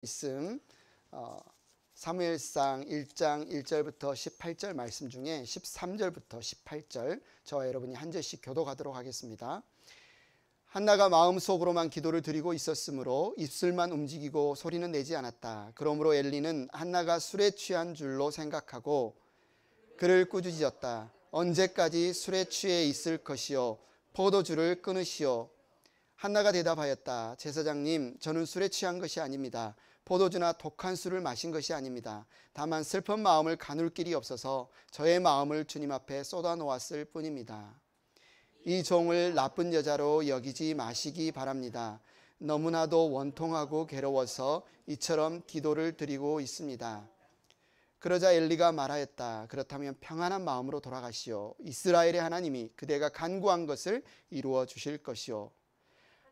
말씀 사무엘상 1장 1절부터 18절 말씀 중에 13절부터 18절 저와 여러분이 한 절씩 교독하도록 하겠습니다. 한나가 마음속으로만 기도를 드리고 있었으므로 입술만 움직이고 소리는 내지 않았다. 그러므로 엘리는 한나가 술에 취한 줄로 생각하고 그를 꾸짖었다. 언제까지 술에 취해 있을 것이요 포도주를 끊으시오. 한나가 대답하였다. 제사장님, 저는 술에 취한 것이 아닙니다. 포도주나 독한 술을 마신 것이 아닙니다. 다만 슬픈 마음을 가눌 길이 없어서 저의 마음을 주님 앞에 쏟아놓았을 뿐입니다. 이 종을 나쁜 여자로 여기지 마시기 바랍니다. 너무나도 원통하고 괴로워서 이처럼 기도를 드리고 있습니다. 그러자 엘리가 말하였다. 그렇다면 평안한 마음으로 돌아가시오. 이스라엘의 하나님이 그대가 간구한 것을 이루어 주실 것이오.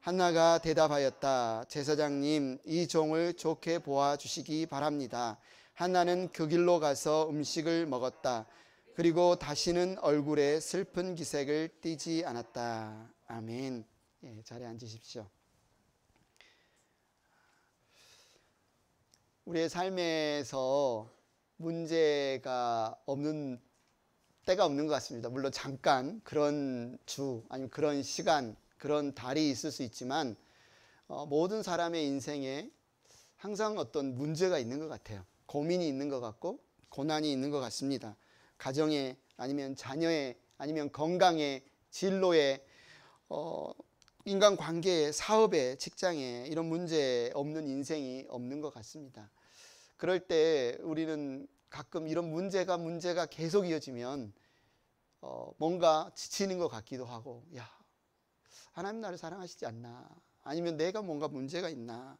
한나가 대답하였다. 제사장님, 이 종을 좋게 보아주시기 바랍니다. 한나는 그 길로 가서 음식을 먹었다. 그리고 다시는 얼굴에 슬픈 기색을 띠지 않았다. 아멘. 자리에 앉으십시오. 우리의 삶에서 문제가 없는 때가 없는 것 같습니다. 물론 잠깐 그런 주 아니면 그런 시간 그런 달이 있을 수 있지만 모든 사람의 인생에 항상 어떤 문제가 있는 것 같아요. 고민이 있는 것 같고 고난이 있는 것 같습니다. 가정에 아니면 자녀에 아니면 건강에 진로에 인간관계에 사업에 직장에 이런 문제 없는 인생이 없는 것 같습니다. 그럴 때 우리는 가끔 이런 문제가 계속 이어지면 뭔가 지치는 것 같기도 하고 야 하나님 나를 사랑하시지 않나? 아니면 내가 뭔가 문제가 있나?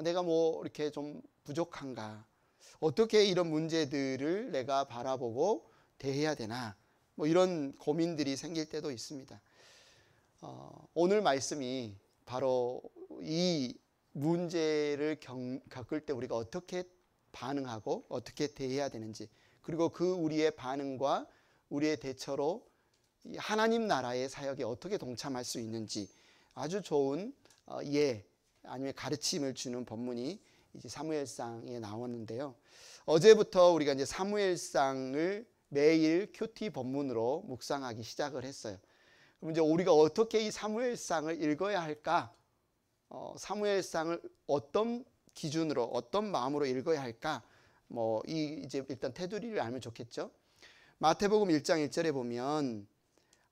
내가 뭐 이렇게 좀 부족한가? 어떻게 이런 문제들을 내가 바라보고 대해야 되나? 뭐 이런 고민들이 생길 때도 있습니다. 오늘 말씀이 바로 이 문제를 겪을 때 우리가 어떻게 반응하고 어떻게 대해야 되는지, 그리고 그 우리의 반응과 우리의 대처로 하나님 나라의 사역에 어떻게 동참할 수 있는지 아주 좋은 아니면 가르침을 주는 본문이 이제 사무엘상에 나왔는데요. 어제부터 우리가 이제 사무엘상을 매일 큐티 본문으로 묵상하기 시작을 했어요. 그럼 이제 우리가 어떻게 이 사무엘상을 읽어야 할까? 사무엘상을 어떤 기준으로 어떤 마음으로 읽어야 할까? 이제 일단 테두리를 알면 좋겠죠. 마태복음 1장 1절에 보면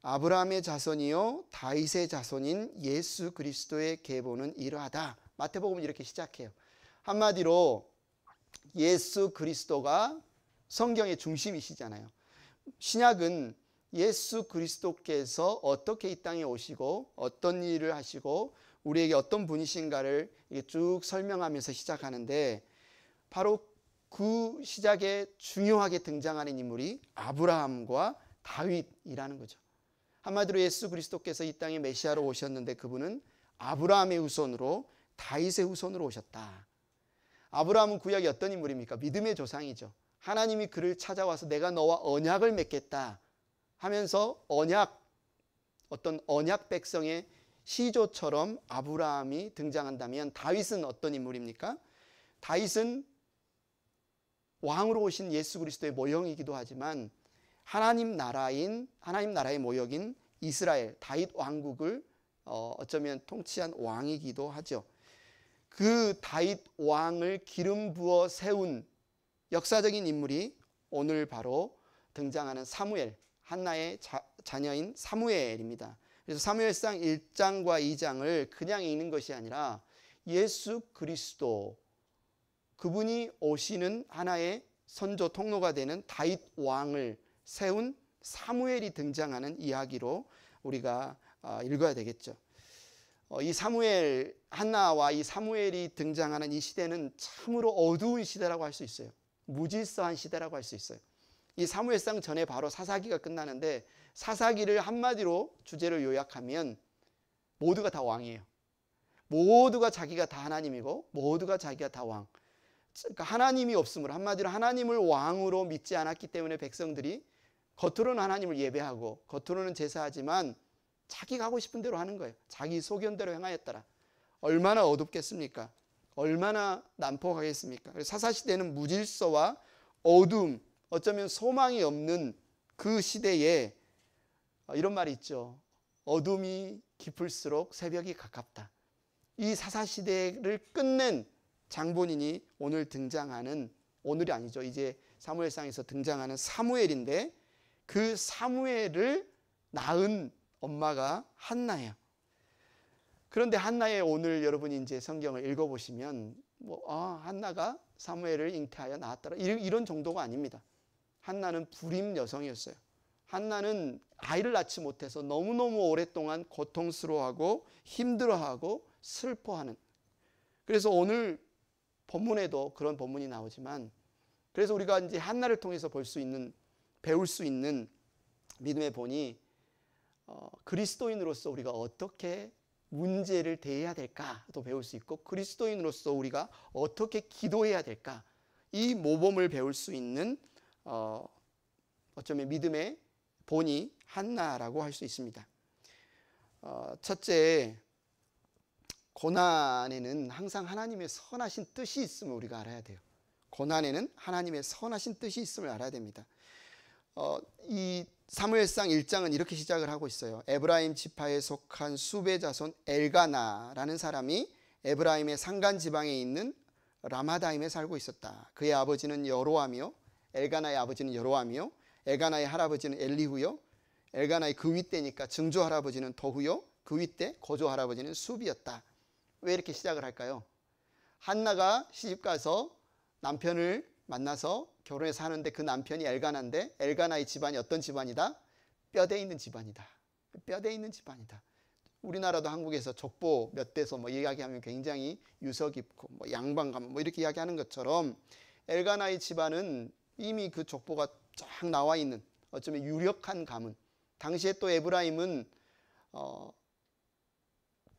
아브라함의 자손이요 다윗의 자손인 예수 그리스도의 계보는 이러하다. 마태복음은 이렇게 시작해요. 한마디로 예수 그리스도가 성경의 중심이시잖아요. 신약은 예수 그리스도께서 어떻게 이 땅에 오시고 어떤 일을 하시고 우리에게 어떤 분이신가를 쭉 설명하면서 시작하는데 바로 그 시작에 중요하게 등장하는 인물이 아브라함과 다윗이라는 거죠. 한마디로 예수 그리스도께서 이 땅에 메시아로 오셨는데 그분은 아브라함의 후손으로 다윗의 후손으로 오셨다. 아브라함은 구약의 어떤 인물입니까? 믿음의 조상이죠. 하나님이 그를 찾아와서 내가 너와 언약을 맺겠다 하면서 어떤 언약 백성의 시조처럼 아브라함이 등장한다면 다윗은 어떤 인물입니까? 다윗은 왕으로 오신 예수 그리스도의 모형이기도 하지만 하나님 나라의 모역인 이스라엘 다윗 왕국을 어쩌면 통치한 왕이기도 하죠. 그 다윗 왕을 기름 부어 세운 역사적인 인물이 오늘 바로 등장하는 사무엘, 한나의 자녀인 사무엘입니다. 그래서 사무엘상 1장과 2장을 그냥 읽는 것이 아니라 예수 그리스도 그분이 오시는 하나의 선조 통로가 되는 다윗 왕을 세운 사무엘이 등장하는 이야기로 우리가 읽어야 되겠죠. 이 사무엘, 한나와 이 사무엘이 등장하는 이 시대는 참으로 어두운 시대라고 할 수 있어요. 무질서한 시대라고 할 수 있어요. 이 사무엘상 전에 바로 사사기가 끝나는데 사사기를 한마디로 주제를 요약하면 모두가 다 왕이에요. 모두가 자기가 다 하나님이고 모두가 자기가 다 왕. 그러니까 하나님이 없으므로 한마디로 하나님을 왕으로 믿지 않았기 때문에 백성들이 겉으로는 하나님을 예배하고 겉으로는 제사하지만 자기가 하고 싶은 대로 하는 거예요. 자기 소견대로 행하였더라. 얼마나 어둡겠습니까? 얼마나 난폭하겠습니까? 사사시대는 무질서와 어둠, 어쩌면 소망이 없는 그 시대에 이런 말이 있죠. 어둠이 깊을수록 새벽이 가깝다. 이 사사시대를 끝낸 장본인이 오늘 등장하는, 오늘이 아니죠, 이제 사무엘상에서 등장하는 사무엘인데, 그 사무엘을 낳은 엄마가 한나예요. 그런데 한나의 오늘 여러분이 이제 성경을 읽어보시면 한나가 사무엘을 잉태하여 낳았더라 이런 정도가 아닙니다. 한나는 불임 여성이었어요. 한나는 아이를 낳지 못해서 너무너무 오랫동안 고통스러워하고 힘들어하고 슬퍼하는, 그래서 오늘 본문에도 그런 본문이 나오지만, 그래서 우리가 이제 한나를 통해서 배울 수 있는 믿음의 본이 그리스도인으로서 우리가 어떻게 문제를 대해야 될까도 배울 수 있고, 그리스도인으로서 우리가 어떻게 기도해야 될까, 이 모범을 배울 수 있는 어쩌면 믿음의 본이 한나라고 할 수 있습니다. 첫째, 고난에는 항상 하나님의 선하신 뜻이 있음을 우리가 알아야 돼요. 고난에는 하나님의 선하신 뜻이 있음을 알아야 됩니다. 이 사무엘상 1장은 이렇게 시작을 하고 있어요. 에브라임 지파에 속한 수베 자손 엘가나라는 사람이 에브라임의 산간 지방에 있는 라마다임에 살고 있었다. 그의 아버지는 여로암이요, 엘가나의 아버지는 여로암이요, 엘가나의 할아버지는 엘리후요, 엘가나의 그 윗대니까 증조 할아버지는 도후요, 그 윗대 고조 할아버지는 수비였다. 왜 이렇게 시작을 할까요? 한나가 시집가서 남편을 만나서 결혼해서 사는데, 그 남편이 엘가나인데, 엘가나의 집안이 어떤 집안이다? 뼈대 있는 집안이다. 뼈대 있는 집안이다. 우리나라도 한국에서 족보 몇 대서 이야기하면 굉장히 유서 깊고 양반 가문 이렇게 이야기하는 것처럼, 엘가나의 집안은 이미 그 족보가 쫙 나와 있는 어쩌면 유력한 가문. 당시에 또 에브라임은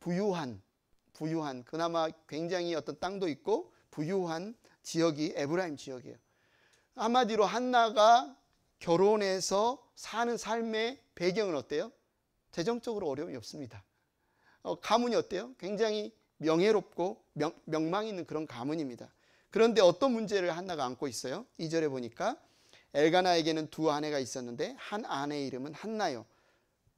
부유한 그나마 굉장히 어떤 땅도 있고 부유한 지역이 에브라임 지역이에요. 한마디로 한나가 결혼해서 사는 삶의 배경은 어때요? 재정적으로 어려움이 없습니다. 가문이 어때요? 굉장히 명예롭고 명망 있는 그런 가문입니다. 그런데 어떤 문제를 한나가 안고 있어요? 2절에 보니까 엘가나에게는 두 아내가 있었는데 한 아내의 이름은 한나요,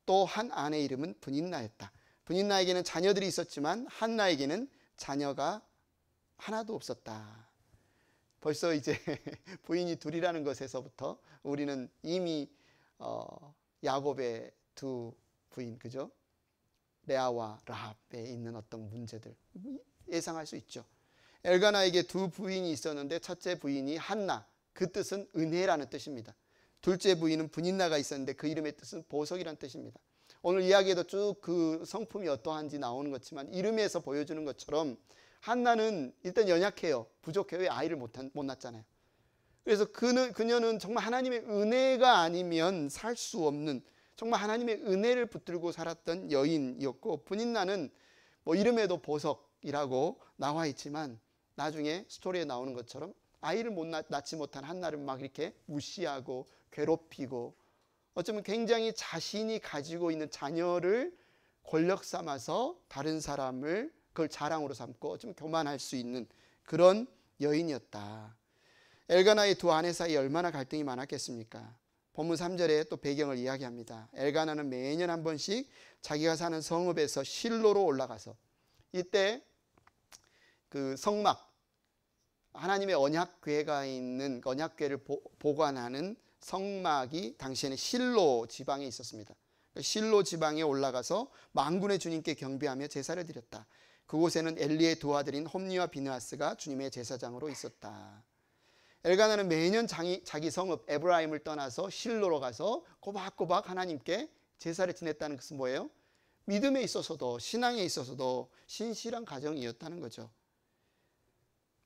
또 한 아내의 이름은 브닌나였다. 브닌나에게는 자녀들이 있었지만 한나에게는 자녀가 하나도 없었다. 벌써 이제 부인이 둘이라는 것에서부터 우리는 이미 야곱의 두 부인, 그죠? 레아와 라합에 있는 어떤 문제들 예상할 수 있죠. 엘가나에게 두 부인이 있었는데 첫째 부인이 한나, 그 뜻은 은혜라는 뜻입니다. 둘째 부인은 브닌나가 있었는데 그 이름의 뜻은 보석이라는 뜻입니다. 오늘 이야기에도 쭉 그 성품이 어떠한지 나오는 것지만, 이름에서 보여주는 것처럼 한나는 일단 연약해요. 부족해요. 왜? 아이를 못 낳잖아요. 그래서 그녀는 정말 하나님의 은혜가 아니면 살 수 없는, 정말 하나님의 은혜를 붙들고 살았던 여인이었고, 브닌나는 이름에도 보석이라고 나와 있지만 나중에 스토리에 나오는 것처럼 아이를 낳지 못한 한나를 막 이렇게 무시하고 괴롭히고, 어쩌면 굉장히 자신이 가지고 있는 자녀를 권력 삼아서 다른 사람을 그걸 자랑으로 삼고 좀 교만할 수 있는 그런 여인이었다. 엘가나의 두 아내 사이에 얼마나 갈등이 많았겠습니까? 본문 3절에 또 배경을 이야기합니다. 엘가나는 매년 한 번씩 자기가 사는 성읍에서 실로로 올라가서, 이때 그 성막, 하나님의 언약궤가 있는 언약궤를 보관하는 성막이 당시에는 실로 지방에 있었습니다. 실로 지방에 올라가서 만군의 주님께 경배하며 제사를 드렸다. 그곳에는 엘리의 두 아들인 홈니와 비느하스가 주님의 제사장으로 있었다. 엘가나는 매년 자기 성읍 에브라임을 떠나서 실로로 가서 꼬박꼬박 하나님께 제사를 지냈다는 것은 뭐예요? 믿음에 있어서도 신앙에 있어서도 신실한 가정이었다는 거죠.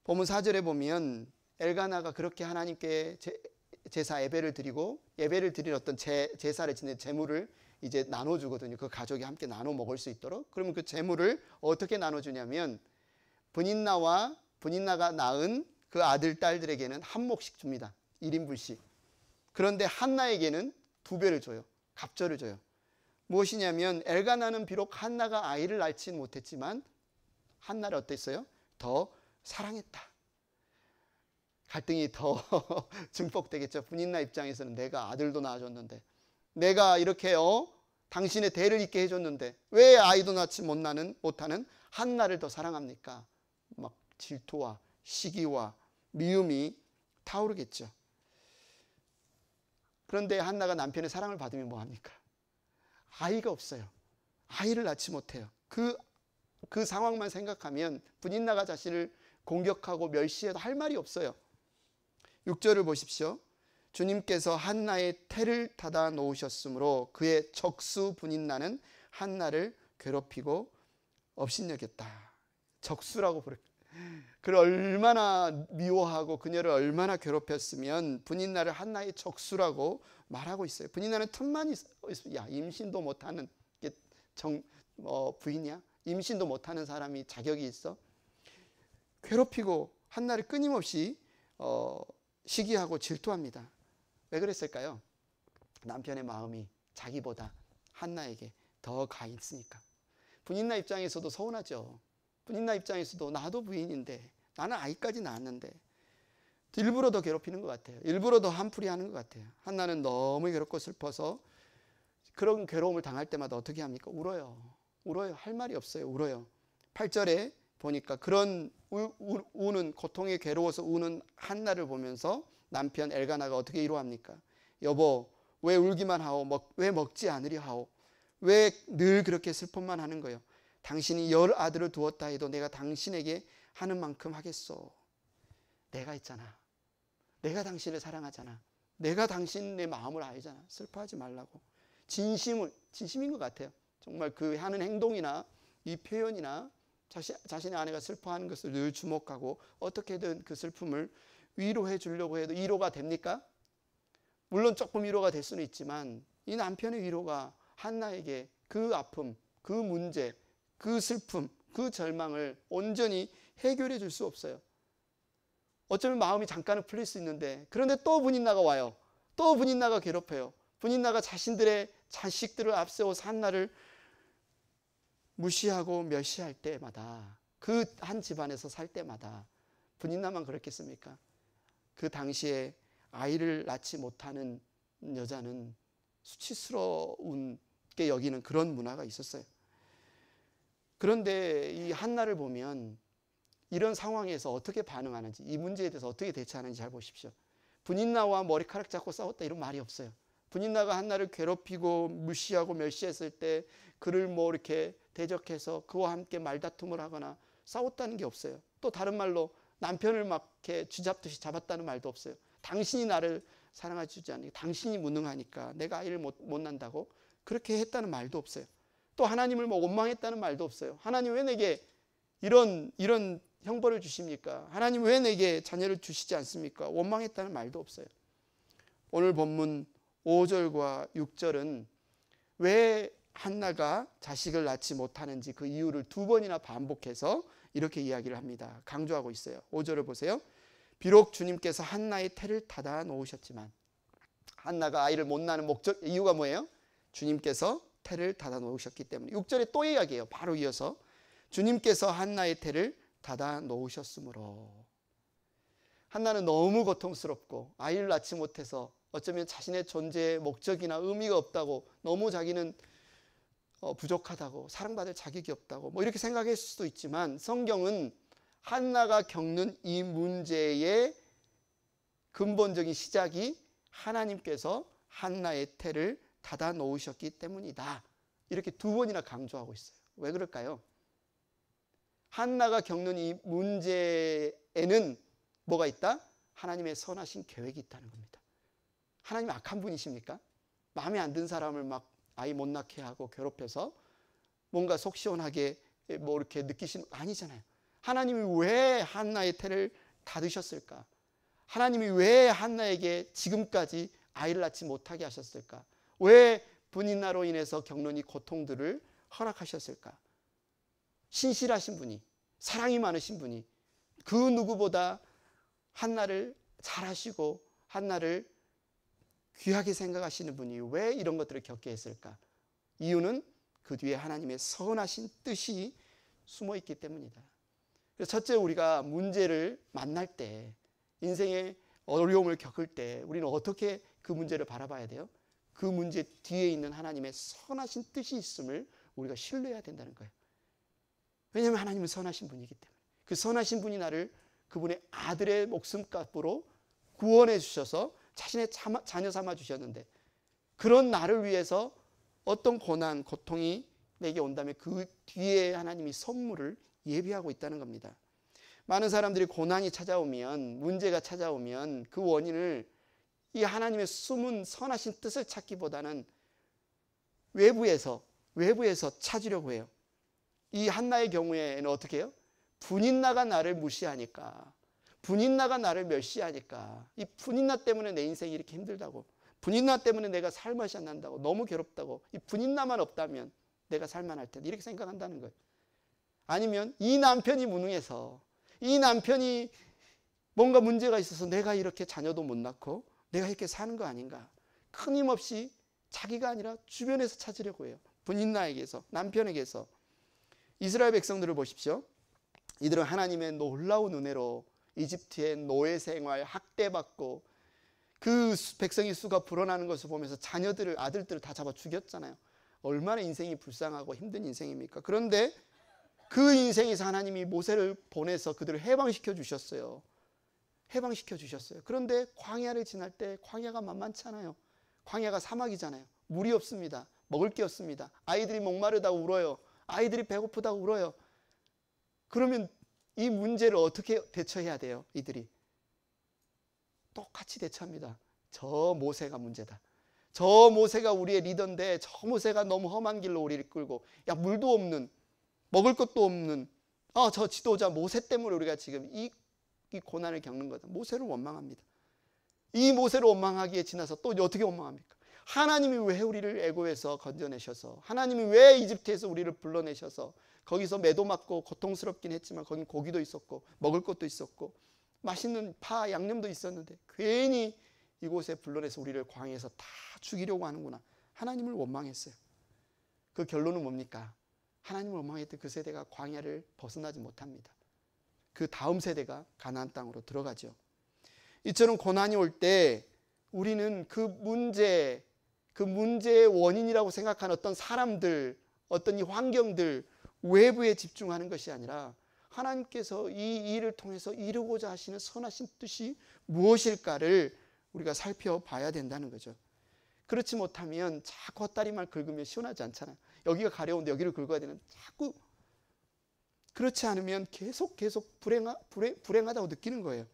본문 4절에 보면 엘가나가 그렇게 하나님께 제사 예배를 드리고, 예배를 드린 어떤 제사를 지낸 제물을 이제 나눠주거든요. 그 가족이 함께 나눠 먹을 수 있도록. 그러면 그 제물을 어떻게 나눠주냐면, 브닌나가 낳은 그 아들 딸들에게는 한 몫씩 줍니다. 1인분씩. 그런데 한나에게는 2배를 줘요. 갑절을 줘요. 무엇이냐면, 엘가나는 비록 한나가 아이를 낳지는 못했지만 한나를 어땠어요? 더 사랑했다. 갈등이 더 증폭되겠죠. 분인나 입장에서는 내가 아들도 낳아줬는데, 내가 이렇게 당신의 대를 잇게 해줬는데 왜 아이도 낳지 못하는 한나를 더 사랑합니까? 막 질투와 시기와 미움이 타오르겠죠. 그런데 한나가 남편의 사랑을 받으면 뭐합니까? 아이가 없어요. 아이를 낳지 못해요. 그 상황만 생각하면 분인나가 자신을 공격하고 멸시해도 할 말이 없어요. 6절을 보십시오. 주님께서 한나의 태를 닫아 놓으셨으므로 그의 적수 분인나는 한나를 괴롭히고 업신여겼다. 적수라고 부르. 그를 얼마나 미워하고 그녀를 얼마나 괴롭혔으면 분인나를 한나의 적수라고 말하고 있어요. 분인나는 틈만 있어. 야, 임신도 못하는 부인이야? 임신도 못하는 사람이 자격이 있어? 괴롭히고 한나를 끊임없이 시기하고 질투합니다. 왜 그랬을까요? 남편의 마음이 자기보다 한나에게 더 가 있으니까. 분인나 입장에서도 서운하죠. 분인나 입장에서도 나도 부인인데, 나는 아이까지 낳았는데 일부러 더 괴롭히는 것 같아요. 일부러 더 한풀이 하는 것 같아요. 한나는 너무 괴롭고 슬퍼서 그런 괴로움을 당할 때마다 어떻게 합니까? 울어요. 할 말이 없어요. 울어요. 8절에 보니까 그런 우는, 고통에 괴로워서 우는 한나를 보면서 남편 엘가나가 어떻게 위로합니까? 여보, 왜 울기만 하오? 왜 먹지 않으려 하오? 왜 늘 그렇게 슬픔만 하는 거요? 당신이 10 아들을 두었다 해도 내가 당신에게 하는 만큼 하겠소. 내가 있잖아. 내가 당신을 사랑하잖아. 내가 당신의 마음을 알잖아. 슬퍼하지 말라고. 진심인 것 같아요. 정말 그 하는 행동이나 이 표현이나 자신의 아내가 슬퍼하는 것을 늘 주목하고 어떻게든 그 슬픔을 위로해 주려고 해도 위로가 됩니까? 물론 조금 위로가 될 수는 있지만 이 남편의 위로가 한나에게 그 아픔, 그 문제, 그 슬픔, 그 절망을 온전히 해결해 줄 수 없어요. 어쩌면 마음이 잠깐은 풀릴 수 있는데, 그런데 또 분인나가 와요. 또 분인나가 괴롭혀요. 분인나가 자신들의 자식들을 앞세워서 한나를 무시하고 멸시할 때마다, 그 한 집안에서 살 때마다 분인나만 그렇겠습니까? 그 당시에 아이를 낳지 못하는 여자는 수치스러운 게 여기는 그런 문화가 있었어요. 그런데 이 한나를 보면 이런 상황에서 어떻게 반응하는지, 이 문제에 대해서 어떻게 대처하는지 잘 보십시오. 분인나와 머리카락 잡고 싸웠다 이런 말이 없어요. 분인나가 한나를 괴롭히고 무시하고 멸시했을 때 그를 이렇게 대적해서 그와 함께 말다툼을 하거나 싸웠다는 게 없어요. 또 다른 말로 남편을 막 이렇게 쥐잡듯이 잡았다는 말도 없어요. 당신이 나를 사랑해 주지 않으니까, 당신이 무능하니까 내가 아이를 못 낳는다고 그렇게 했다는 말도 없어요. 또 하나님을 원망했다는 말도 없어요. 하나님 왜 내게 이런 형벌을 주십니까? 하나님 왜 내게 자녀를 주시지 않습니까? 원망했다는 말도 없어요. 오늘 본문 5절과 6절은 왜 한나가 자식을 낳지 못하는지 그 이유를 2번이나 반복해서 이렇게 이야기를 합니다. 강조하고 있어요. 5절을 보세요. 비록 주님께서 한나의 태를 닫아 놓으셨지만, 한나가 아이를 못 낳는 이유가 뭐예요? 주님께서 태를 닫아 놓으셨기 때문에. 6절에 또 이야기해요. 바로 이어서 주님께서 한나의 태를 닫아 놓으셨으므로. 한나는 너무 고통스럽고 아이를 낳지 못해서 어쩌면 자신의 존재의 목적이나 의미가 없다고, 너무 자기는 부족하다고, 사랑받을 자격이 없다고 이렇게 생각했을 수도 있지만, 성경은 한나가 겪는 이 문제의 근본적인 시작이 하나님께서 한나의 태를 닫아 놓으셨기 때문이다, 이렇게 2번이나 강조하고 있어요. 왜 그럴까요? 한나가 겪는 이 문제에는 뭐가 있다? 하나님의 선하신 계획이 있다는 겁니다. 하나님 악한 분이십니까? 마음에 안 든 사람을 막 아이 못 낳게 하고 괴롭혀서 뭔가 속 시원하게 이렇게 느끼시는 거 아니잖아요. 하나님이 왜 한나의 태를 닫으셨을까? 하나님이 왜 한나에게 지금까지 아이를 낳지 못하게 하셨을까? 왜 분인나로 인해서 겪는 이 고통들을 허락하셨을까? 신실하신 분이, 사랑이 많으신 분이, 그 누구보다 한나를 잘하시고 한나를 귀하게 생각하시는 분이 왜 이런 것들을 겪게 했을까? 이유는 그 뒤에 하나님의 선하신 뜻이 숨어 있기 때문이다. 그래서 첫째, 우리가 문제를 만날 때, 인생의 어려움을 겪을 때 우리는 어떻게 그 문제를 바라봐야 돼요? 그 문제 뒤에 있는 하나님의 선하신 뜻이 있음을 우리가 신뢰해야 된다는 거예요. 왜냐하면 하나님은 선하신 분이기 때문에. 그 선하신 분이 나를 그분의 아들의 목숨값으로 구원해 주셔서 자신의 자녀 삼아 주셨는데, 그런 나를 위해서 어떤 고난, 고통이 내게 온다면 그 뒤에 하나님이 선물을 예비하고 있다는 겁니다. 많은 사람들이 고난이 찾아오면, 문제가 찾아오면 그 원인을 이 하나님의 숨은 선하신 뜻을 찾기보다는 외부에서 찾으려고 해요. 이 한나의 경우에는 어떻게 해요? 분인나가 나를 무시하니까, 분인나가 나를 멸시하니까, 이 분인나 때문에 내 인생이 이렇게 힘들다고, 분인나 때문에 내가 살맛이 안 난다고, 너무 괴롭다고, 이 분인나만 없다면 내가 살만할 텐데, 이렇게 생각한다는 거예요. 아니면 이 남편이 무능해서, 이 남편이 뭔가 문제가 있어서 내가 이렇게 자녀도 못 낳고 내가 이렇게 사는 거 아닌가, 끊임없이 자기가 아니라 주변에서 찾으려고 해요. 분인나에게서, 남편에게서. 이스라엘 백성들을 보십시오. 이들은 하나님의 놀라운 은혜로 이집트의 노예 생활, 학대받고 그 백성의 수가 불어나는 것을 보면서 자녀들을, 아들들을 다 잡아 죽였잖아요. 얼마나 인생이 불쌍하고 힘든 인생입니까? 그런데 그 인생에서 하나님이 모세를 보내서 그들을 해방시켜 주셨어요. 해방시켜 주셨어요. 그런데 광야를 지날 때 광야가 만만치 않아요. 광야가 사막이잖아요. 물이 없습니다. 먹을 게 없습니다. 아이들이 목마르다고 울어요. 아이들이 배고프다고 울어요. 그러면 이 문제를 어떻게 대처해야 돼요? 이들이 똑같이 대처합니다. 저 모세가 문제다. 저 모세가 우리의 리더인데 저 모세가 너무 험한 길로 우리를 끌고, 야, 물도 없는, 먹을 것도 없는 저 지도자 모세 때문에 우리가 지금 이 고난을 겪는 거다. 모세를 원망합니다. 이 모세를 원망하기에 지나서 또 어떻게 원망합니까? 하나님이 왜 우리를 애고에서 건져내셔서, 하나님이 왜 이집트에서 우리를 불러내셔서, 거기서 매도 맞고 고통스럽긴 했지만 거긴 고기도 있었고 먹을 것도 있었고 맛있는 파, 양념도 있었는데 괜히 이곳에 불러내서 우리를 광야에서 다 죽이려고 하는구나. 하나님을 원망했어요. 그 결론은 뭡니까? 하나님을 원망했던 그 세대가 광야를 벗어나지 못합니다. 그 다음 세대가 가나안 땅으로 들어가죠. 이처럼 고난이 올 때 우리는 그 문제의 원인이라고 생각하는 어떤 사람들, 어떤 이 환경들, 외부에 집중하는 것이 아니라 하나님께서 이 일을 통해서 이루고자 하시는 선하신 뜻이 무엇일까를 우리가 살펴봐야 된다는 거죠. 그렇지 못하면 자꾸 헛다리만 긁으면 시원하지 않잖아요. 여기가 가려운데 여기를 긁어야 되는, 자꾸 그렇지 않으면 계속 불행하다고 느끼는 거예요.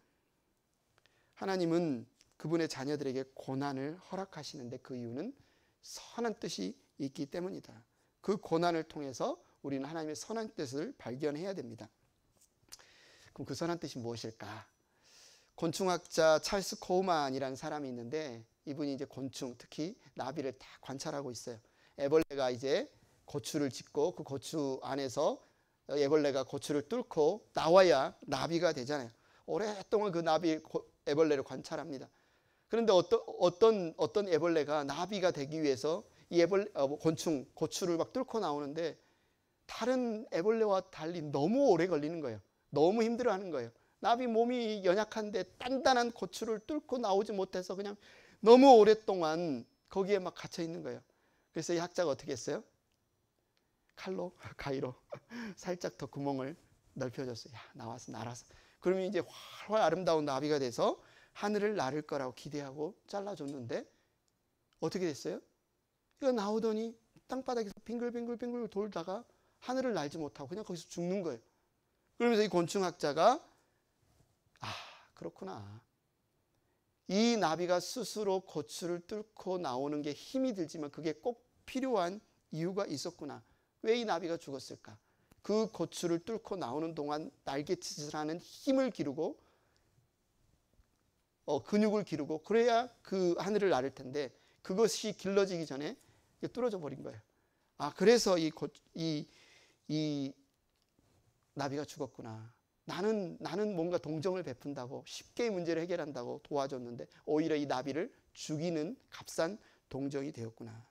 하나님은 그분의 자녀들에게 고난을 허락하시는데 그 이유는 선한 뜻이 있기 때문이다. 그 고난을 통해서 우리는 하나님의 선한 뜻을 발견해야 됩니다. 그럼 그 선한 뜻이 무엇일까? 곤충학자 찰스 코우만이라는 사람이 있는데, 이분이 이제 곤충, 특히 나비를 다 관찰하고 있어요. 애벌레가 이제 고추를 짓고 그 고추 안에서 애벌레가 고추를 뚫고 나와야 나비가 되잖아요. 오랫동안 그 애벌레를 관찰합니다. 그런데 어떤 애벌레가 나비가 되기 위해서 이 고추를 막 뚫고 나오는데 다른 애벌레와 달리 너무 오래 걸리는 거예요. 너무 힘들어하는 거예요. 나비 몸이 연약한데 단단한 고추를 뚫고 나오지 못해서 그냥 너무 오랫동안 거기에 막 갇혀 있는 거예요. 그래서 이 학자가 어떻게 했어요? 가위로 살짝 더 구멍을 넓혀줬어요. 야, 나와서 날아서. 그러면 이제 활활 아름다운 나비가 돼서 하늘을 나를 거라고 기대하고 잘라줬는데 어떻게 됐어요? 이거 나오더니 땅바닥에서 빙글빙글 돌다가 하늘을 날지 못하고 그냥 거기서 죽는 거예요. 그러면서 이 곤충학자가 그렇구나. 이 나비가 스스로 고추를 뚫고 나오는 게 힘이 들지만 그게 꼭 필요한 이유가 있었구나. 왜 이 나비가 죽었을까? 그 고추를 뚫고 나오는 동안 날갯짓을 하는 힘을 기르고 근육을 기르고 그래야 그 하늘을 나를 텐데 그것이 길러지기 전에 뚫어져 버린 거예요. 그래서 이 나비가 죽었구나. 나는 뭔가 동정을 베푼다고 쉽게 문제를 해결한다고 도와줬는데 오히려 이 나비를 죽이는 값싼 동정이 되었구나.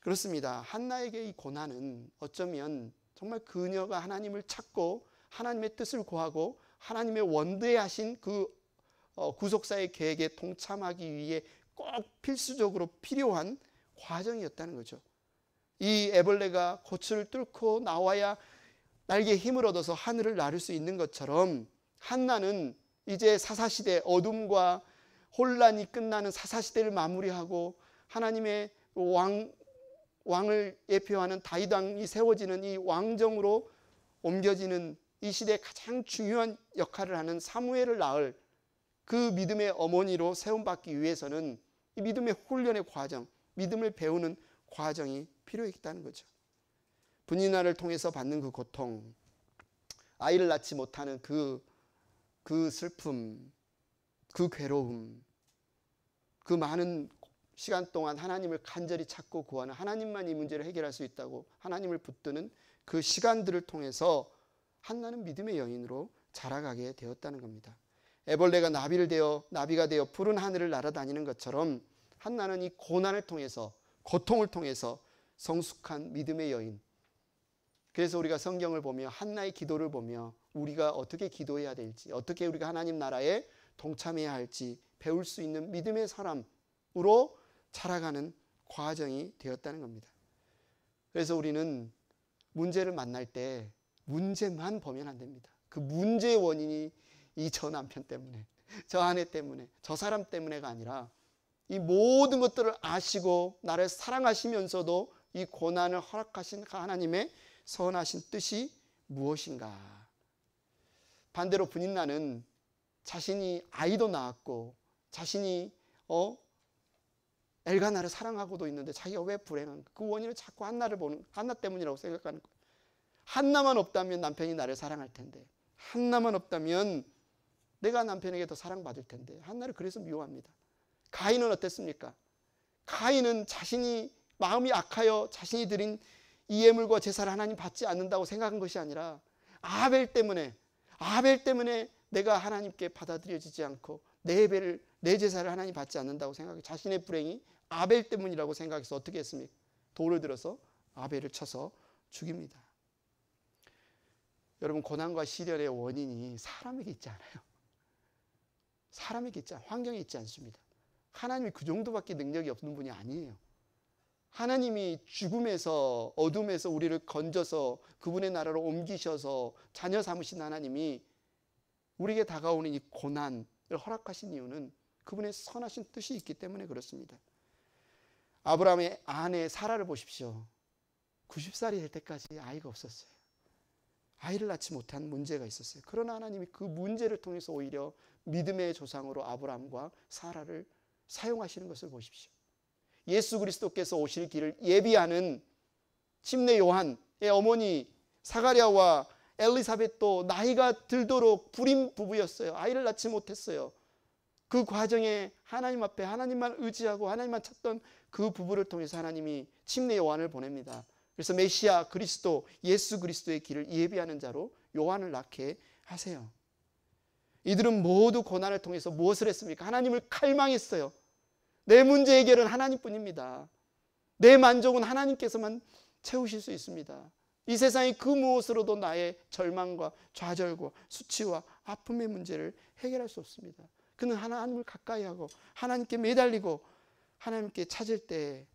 그렇습니다. 한나에게 이 고난은 어쩌면 정말 그녀가 하나님을 찾고 하나님의 뜻을 구하고 하나님의 원대하신 그 구속사의 계획에 동참하기 위해 꼭 필수적으로 필요한 과정이었다는 거죠. 이 애벌레가 고추를 뚫고 나와야 날개에 힘을 얻어서 하늘을 나를 수 있는 것처럼 한나는 이제 사사시대, 어둠과 혼란이 끝나는 사사시대를 마무리하고 하나님의 왕을 예표하는 다윗 왕이 세워지는 이 왕정으로 옮겨지는 이 시대에 가장 중요한 역할을 하는 사무엘을 낳을 그 믿음의 어머니로 세움받기 위해서는 이 믿음의 훈련의 과정, 믿음을 배우는 과정이 필요했다는 거죠. 분인화를 통해서 받는 그 고통, 아이를 낳지 못하는 그 슬픔, 그 괴로움, 그 많은 시간 동안 하나님을 간절히 찾고 구하는, 하나님만 이 문제를 해결할 수 있다고 하나님을 붙드는 그 시간들을 통해서 한나는 믿음의 여인으로 자라가게 되었다는 겁니다. 애벌레가 나비가 되어 푸른 하늘을 날아다니는 것처럼 한나는 이 고난을 통해서, 고통을 통해서 성숙한 믿음의 여인. 그래서 우리가 성경을 보며 한나의 기도를 보며 우리가 어떻게 기도해야 될지, 어떻게 우리가 하나님 나라에 동참해야 할지 배울 수 있는 믿음의 사람으로 자라가는 과정이 되었다는 겁니다. 그래서 우리는 문제를 만날 때 문제만 보면 안 됩니다. 그 문제의 원인이 이 저 남편 때문에, 저 아내 때문에, 저 사람 때문에가 아니라 이 모든 것들을 아시고 나를 사랑하시면서도 이 고난을 허락하신 하나님의 선하신 뜻이 무엇인가. 반대로 분인나는 자신이 아이도 낳았고 자신이 엘가나를 사랑하고도 있는데 자기가 왜 불행한가. 그 원인을 자꾸 한나 때문이라고 생각하는 거예요. 한나만 없다면 남편이 나를 사랑할 텐데, 한나만 없다면 내가 남편에게 더 사랑받을 텐데, 한나를 그래서 미워합니다. 가인은 어땠습니까? 가인은 자신이 마음이 악하여 자신이 드린 이 예물과 제사를 하나님 받지 않는다고 생각한 것이 아니라 아벨 때문에 내가 하나님께 받아들여지지 않고 내 제사를 하나님 받지 않는다고 생각해 자신의 불행이 아벨 때문이라고 생각해서 어떻게 했습니까? 돌을 들어서 아벨을 쳐서 죽입니다. 여러분, 고난과 시련의 원인이 사람에게 있지 않아요. 사람에게 있지 않아요. 환경에 있지 않습니다. 하나님이 그 정도밖에 능력이 없는 분이 아니에요. 하나님이 죽음에서, 어둠에서 우리를 건져서 그분의 나라로 옮기셔서 자녀 삼으신 하나님이 우리에게 다가오는 이 고난을 허락하신 이유는 그분의 선하신 뜻이 있기 때문에 그렇습니다. 아브라함의 아내 사라를 보십시오. 90살이 될 때까지 아이가 없었어요. 아이를 낳지 못한 문제가 있었어요. 그러나 하나님이 그 문제를 통해서 오히려 믿음의 조상으로 아브라함과 사라를 사용하시는 것을 보십시오. 예수 그리스도께서 오실 길을 예비하는 침례 요한의 어머니 사가랴와 엘리사벳도 나이가 들도록 불임 부부였어요. 아이를 낳지 못했어요. 그 과정에 하나님 앞에 하나님만 의지하고 하나님만 찾던 그 부부를 통해서 하나님이 침례 요한을 보냅니다. 그래서 메시아 그리스도, 예수 그리스도의 길을 예비하는 자로 요한을 낳게 하세요. 이들은 모두 고난을 통해서 무엇을 했습니까? 하나님을 갈망했어요. 내 문제 해결은 하나님뿐입니다. 내 만족은 하나님께서만 채우실 수 있습니다. 이 세상의 그 무엇으로도 나의 절망과 좌절과 수치와 아픔의 문제를 해결할 수 없습니다. 그는 하나님을 가까이 하고 하나님께 매달리고 하나님께 찾을 때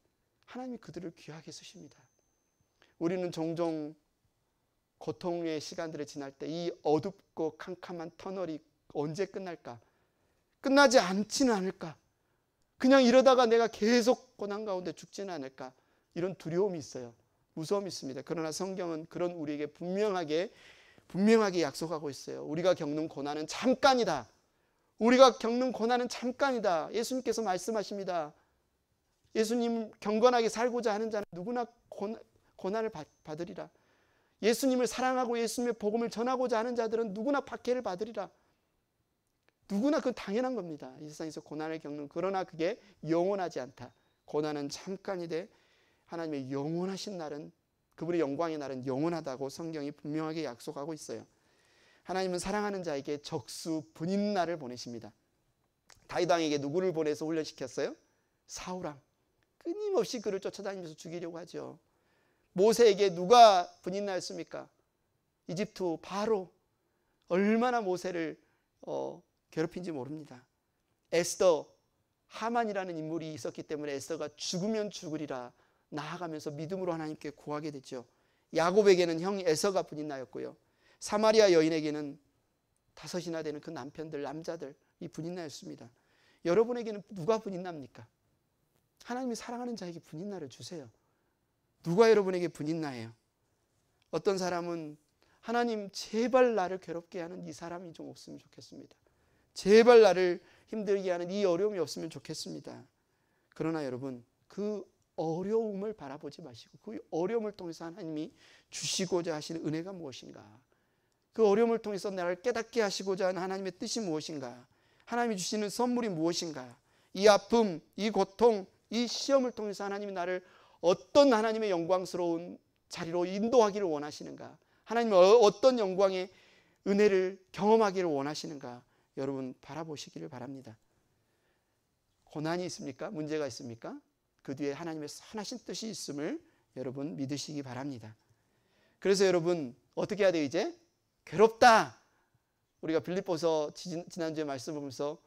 하나님이 그들을 귀하게 쓰십니다. 우리는 종종 고통의 시간들을 지날 때 이 어둡고 캄캄한 터널이 언제 끝날까? 끝나지 않지는 않을까? 그냥 이러다가 내가 계속 고난 가운데 죽지는 않을까? 이런 두려움이 있어요. 무서움이 있습니다. 그러나 성경은 그런 우리에게 분명하게 약속하고 있어요. 우리가 겪는 고난은 잠깐이다. 우리가 겪는 고난은 잠깐이다. 예수님께서 말씀하십니다. 예수님 경건하게 살고자 하는 자는 누구나 고난을 받으리라. 예수님을 사랑하고 예수님의 복음을 전하고자 하는 자들은 누구나 박해를 받으리라. 누구나 그건 당연한 겁니다. 이 세상에서 고난을 겪는, 그러나 그게 영원하지 않다. 고난은 잠깐이되 하나님의 영원하신 날은, 그분의 영광의 날은 영원하다고 성경이 분명하게 약속하고 있어요. 하나님은 사랑하는 자에게 적수 분인날을 보내십니다. 다윗 왕에게 누구를 보내서 훈련시켰어요? 사울왕. 끊임없이 그를 쫓아다니면서 죽이려고 하죠. 모세에게 누가 분인나였습니까? 이집트 바로. 얼마나 모세를 괴롭힌지 모릅니다. 에스더, 하만이라는 인물이 있었기 때문에 에스더가 죽으면 죽으리라 나아가면서 믿음으로 하나님께 구하게 됐죠. 야곱에게는 형 에서가 분인나였고요. 사마리아 여인에게는 5이나 되는 그 남편들, 남자들이 분인나였습니다. 여러분에게는 누가 분인납니까? 하나님이 사랑하는 자에게 분인나를 주세요. 누가 여러분에게 분인나예요? 어떤 사람은 하나님 제발 나를 괴롭게 하는 이 사람이 좀 없으면 좋겠습니다. 제발 나를 힘들게 하는 이 어려움이 없으면 좋겠습니다. 그러나 여러분, 그 어려움을 바라보지 마시고 그 어려움을 통해서 하나님이 주시고자 하시는 은혜가 무엇인가? 그 어려움을 통해서 나를 깨닫게 하시고자 하는 하나님의 뜻이 무엇인가? 하나님이 주시는 선물이 무엇인가? 이 아픔, 이 고통, 이 시험을 통해서 하나님이 나를 어떤 하나님의 영광스러운 자리로 인도하기를 원하시는가? 하나님은 어떤 영광의 은혜를 경험하기를 원하시는가? 여러분 바라보시기를 바랍니다. 고난이 있습니까? 문제가 있습니까? 그 뒤에 하나님의 선하신 뜻이 있음을 여러분 믿으시기 바랍니다. 그래서 여러분 어떻게 해야 돼요? 이제 괴롭다. 우리가 빌립보서 지난주에 말씀 보면서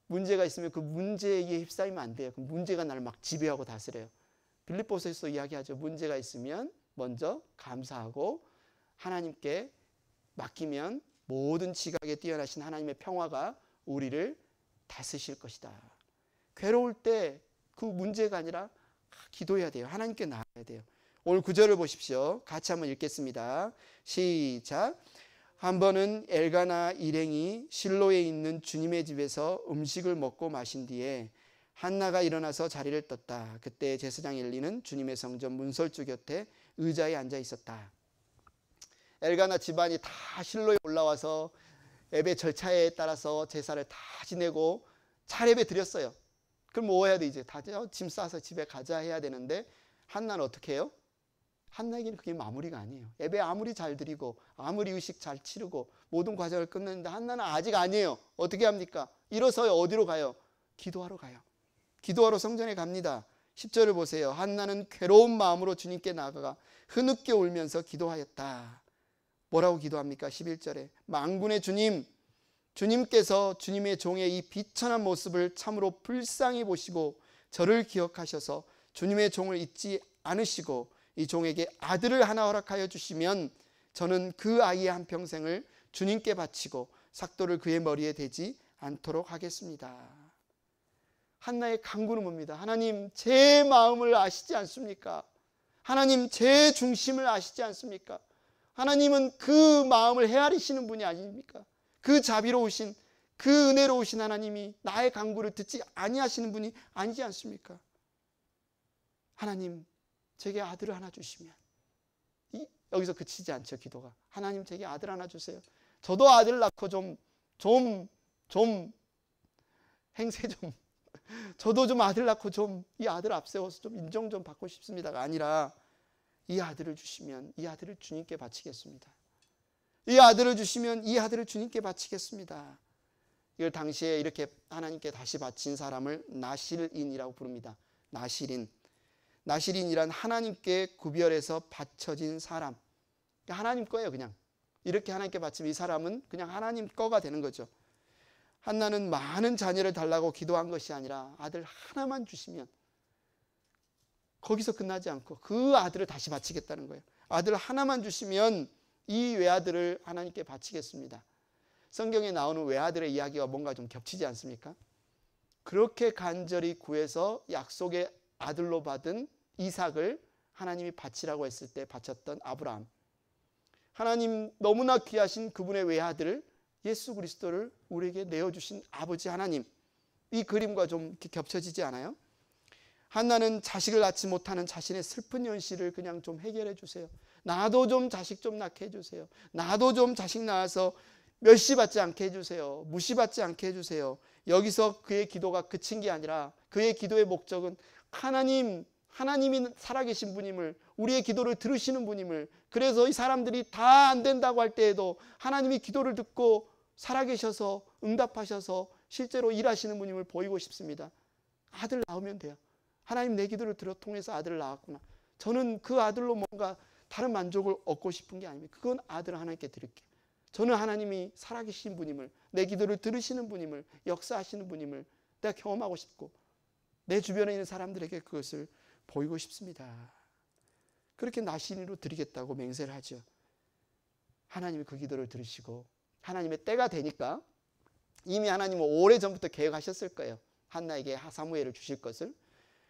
문제가 있으면 그 문제에 휩싸이면 안 돼요. 그 문제가 나를 막 지배하고 다스려요. 빌립보서에서 이야기하죠. 문제가 있으면 먼저 감사하고 하나님께 맡기면 모든 지각에 뛰어나신 하나님의 평화가 우리를 다스실 것이다. 괴로울 때 그 문제가 아니라 기도해야 돼요. 하나님께 나아가야 돼요. 오늘 9절을 보십시오. 같이 한번 읽겠습니다. 시작. 한 번은 엘가나 일행이 실로에 있는 주님의 집에서 음식을 먹고 마신 뒤에 한나가 일어나서 자리를 떴다. 그때 제사장 엘리는 주님의 성전 문설주 곁에 의자에 앉아 있었다. 엘가나 집안이 다 실로에 올라와서 예배 절차에 따라서 제사를 다 지내고 차례배 드렸어요. 그럼 뭐 해야 돼? 이제 다 짐 싸서 집에 가자 해야 되는데 한나는 어떻게 해요? 한나에게는 그게 마무리가 아니에요. 예배 아무리 잘 드리고 아무리 의식 잘 치르고 모든 과정을 끝냈는데 한나는 아직 아니에요. 어떻게 합니까? 일어서요. 어디로 가요? 기도하러 가요. 기도하러 성전에 갑니다. 10절을 보세요. 한나는 괴로운 마음으로 주님께 나아가 흐느껴 울면서 기도하였다. 뭐라고 기도합니까? 11절에 만군의 주님, 주님께서 주님의 종의 이 비천한 모습을 참으로 불쌍히 보시고 저를 기억하셔서 주님의 종을 잊지 않으시고 이 종에게 아들을 하나 허락하여 주시면 저는 그 아이의 한평생을 주님께 바치고 삭도를 그의 머리에 대지 않도록 하겠습니다. 한나의 간구는 뭡니다? 하나님, 제 마음을 아시지 않습니까? 하나님, 제 중심을 아시지 않습니까? 하나님은 그 마음을 헤아리시는 분이 아닙니까? 그 자비로우신, 그 은혜로우신 하나님이 나의 간구를 듣지 아니하시는 분이 아니지 않습니까? 하나님, 제게 아들을 하나 주시면, 여기서 그치지 않죠. 기도가. 하나님, 제게 아들 하나 주세요. 저도 아들 낳고 행세 저도 좀 아들 낳고 이 아들 앞세워서 좀 인정 좀 받고 싶습니다가 아니라 이 아들을 주시면 이 아들을 주님께 바치겠습니다. 이 아들을 주시면 이 아들을 주님께 바치겠습니다. 이걸 당시에 이렇게 하나님께 다시 바친 사람을 나실인이라고 부릅니다. 나실인이란 하나님께 구별해서 바쳐진 사람. 하나님 거예요. 그냥 이렇게 하나님께 바치면 이 사람은 그냥 하나님 거가 되는 거죠. 한나는 많은 자녀를 달라고 기도한 것이 아니라 아들 하나만 주시면, 거기서 끝나지 않고 그 아들을 다시 바치겠다는 거예요. 아들 하나만 주시면 이 외아들을 하나님께 바치겠습니다. 성경에 나오는 외아들의 이야기가 뭔가 좀 겹치지 않습니까? 그렇게 간절히 구해서 약속의 아들로 받은 이삭을 하나님이 바치라고 했을 때 바쳤던 아브라함, 하나님 너무나 귀하신 그분의 외아들 예수 그리스도를 우리에게 내어주신 아버지 하나님, 이 그림과 좀 이렇게 겹쳐지지 않아요? 한나는 자식을 낳지 못하는 자신의 슬픈 현실을 그냥 좀 해결해 주세요. 나도 좀 자식 좀 낳게 해주세요. 나도 좀 자식 낳아서 멸시받지 않게 해주세요. 무시받지 않게 해주세요. 여기서 그의 기도가 그친 게 아니라 그의 기도의 목적은 하나님이 살아계신 분임을, 우리의 기도를 들으시는 분임을, 그래서 이 사람들이 다 안 된다고 할 때에도 하나님이 기도를 듣고 살아계셔서 응답하셔서 실제로 일하시는 분임을 보이고 싶습니다. 아들 낳으면 돼요. 하나님 내 기도를 통해서 아들을 낳았구나. 저는 그 아들로 뭔가 다른 만족을 얻고 싶은 게 아닙니다. 그건 아들을 하나님께 드릴게요. 저는 하나님이 살아계신 분임을, 내 기도를 들으시는 분임을, 역사하시는 분임을 내가 경험하고 싶고 내 주변에 있는 사람들에게 그것을 보이고 싶습니다. 그렇게 나신으로 드리겠다고 맹세를 하죠. 하나님이 그 기도를 들으시고 하나님의 때가 되니까 이미 하나님은 오래전부터 계획하셨을 거예요. 한나에게 사무엘을 주실 것을.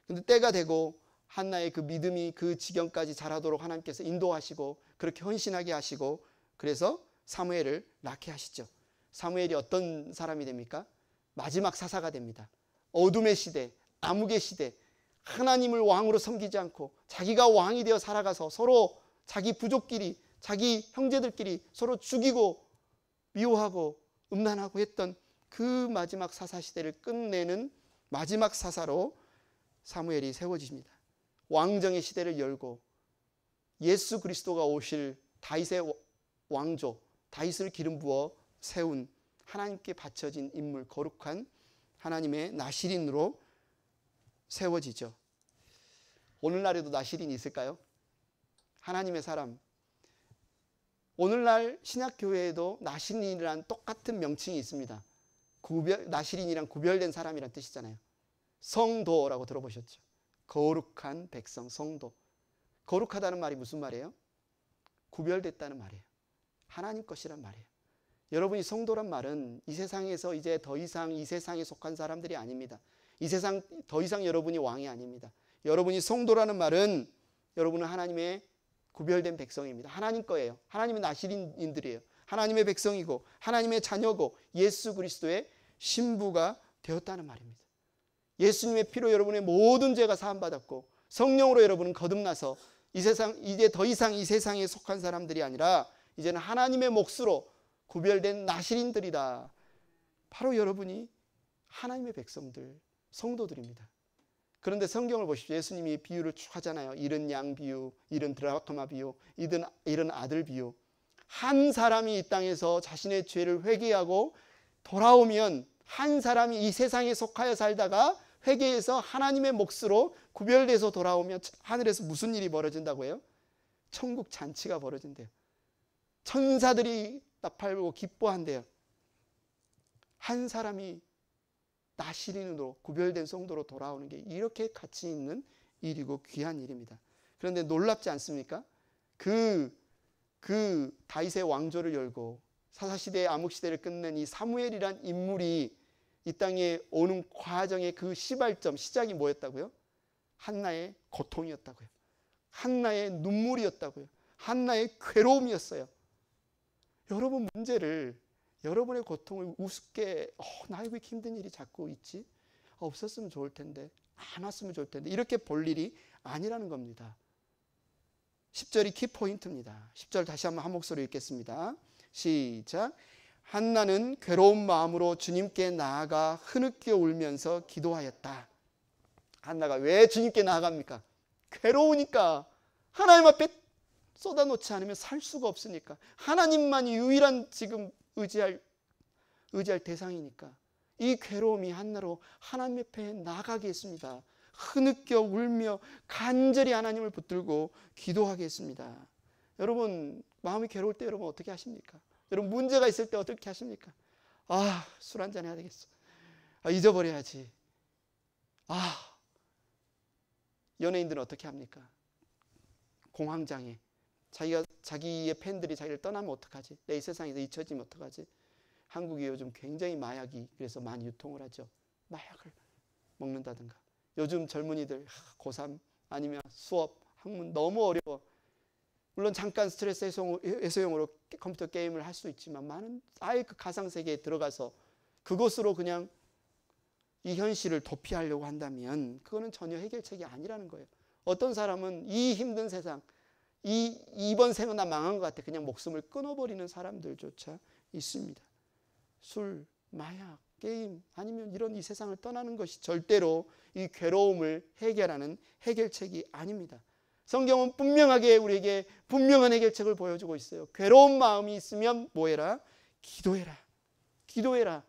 근데 때가 되고 한나의 그 믿음이 그 지경까지 자라도록 하나님께서 인도하시고 그렇게 헌신하게 하시고 그래서 사무엘을 낳게 하시죠. 사무엘이 어떤 사람이 됩니까? 마지막 사사가 됩니다. 어둠의 시대, 암흑의 시대, 하나님을 왕으로 섬기지 않고 자기가 왕이 되어 살아가서 서로 자기 부족끼리, 자기 형제들끼리 서로 죽이고 미워하고 음란하고 했던 그 마지막 사사 시대를 끝내는 마지막 사사로 사무엘이 세워집니다. 왕정의 시대를 열고 예수 그리스도가 오실 다윗의 왕조, 다윗을 기름 부어 세운 하나님께 바쳐진 인물, 거룩한 하나님의 나실인으로 세워지죠. 오늘날에도 나실인이 있을까요? 하나님의 사람. 오늘날 신약교회에도 나실인이란 똑같은 명칭이 있습니다. 나실인이란 구별된 사람이란 뜻이잖아요. 성도라고 들어보셨죠? 거룩한 백성, 성도. 거룩하다는 말이 무슨 말이에요? 구별됐다는 말이에요. 하나님 것이란 말이에요. 여러분이 성도란 말은 이 세상에서 이제 더 이상 이 세상에 속한 사람들이 아닙니다. 이 세상 더 이상 여러분이 왕이 아닙니다. 여러분이 성도라는 말은 여러분은 하나님의 구별된 백성입니다. 하나님 거예요. 하나님의 나실인들이에요. 하나님의 백성이고 하나님의 자녀고 예수 그리스도의 신부가 되었다는 말입니다. 예수님의 피로 여러분의 모든 죄가 사함받았고 성령으로 여러분은 거듭나서 이 세상 이제 더 이상 이 세상에 속한 사람들이 아니라 이제는 하나님의 몫으로 구별된 나실인들이다. 바로 여러분이 하나님의 백성들, 성도들입니다. 그런데 성경을 보십시오. 예수님이 비유를 쭉 하잖아요. 잃은 양 비유, 잃은 드라크마 비유, 잃은 아들 비유. 한 사람이 이 땅에서 자신의 죄를 회개하고 돌아오면 한 사람이 이 세상에 속하여 살다가 회개해서 하나님의 몫으로 구별돼서 돌아오면 하늘에서 무슨 일이 벌어진다고 해요? 천국 잔치가 벌어진대요. 천사들이 나팔 불고 기뻐한대요. 한 사람이 나실인으로 구별된 성도로 돌아오는 게 이렇게 가치 있는 일이고 귀한 일입니다. 그런데 놀랍지 않습니까? 그 다윗의 왕조를 열고 사사시대의 암흑시대를 끝낸 이 사무엘이란 인물이 이 땅에 오는 과정의 그 시발점, 시작이 뭐였다고요? 한나의 고통이었다고요. 한나의 눈물이었다고요. 한나의 괴로움이었어요. 여러분 문제를, 여러분의 고통을 우습게 나 이거 이렇게 힘든 일이 자꾸 있지? 없었으면 좋을 텐데, 안 왔으면 좋을 텐데 이렇게 볼 일이 아니라는 겁니다. 10절이 키포인트입니다. 10절 다시 한번 한 목소리 읽겠습니다. 시작. 한나는 괴로운 마음으로 주님께 나아가 흐느껴 울면서 기도하였다. 한나가 왜 주님께 나아갑니까? 괴로우니까. 하나님 앞에 쏟아놓지 않으면 살 수가 없으니까. 하나님만이 유일한 지금 의지할 대상이니까. 이 괴로움이 한나로 하나님 앞에 나가게 했습니다. 흐느껴 울며 간절히 하나님을 붙들고 기도하게 했습니다. 여러분 마음이 괴로울 때 여러분 어떻게 하십니까? 여러분 문제가 있을 때 어떻게 하십니까? 술 한잔 해야 되겠어. 잊어버려야지. 연예인들은 어떻게 합니까? 공황장애. 자기의 팬들이 자기를 떠나면 어떡하지? 내 이 세상에서 잊혀지면 어떡하지? 한국이 요즘 굉장히 마약이 그래서 많이 유통을 하죠. 마약을 먹는다든가. 요즘 젊은이들 고3 아니면 수업, 학문 너무 어려워. 물론 잠깐 스트레스 해소용으로 컴퓨터 게임을 할 수 있지만 많은 아예 그 가상세계에 들어가서 그것으로 그냥 이 현실을 도피하려고 한다면 그거는 전혀 해결책이 아니라는 거예요. 어떤 사람은 이 힘든 세상, 이번 생은 나 망한 것 같아. 그냥 목숨을 끊어버리는 사람들조차 있습니다. 술, 마약, 게임 아니면 이런 이 세상을 떠나는 것이 절대로 이 괴로움을 해결하는 해결책이 아닙니다. 성경은 분명하게 우리에게 분명한 해결책을 보여주고 있어요. 괴로운 마음이 있으면 뭐해라? 기도해라. 기도해라.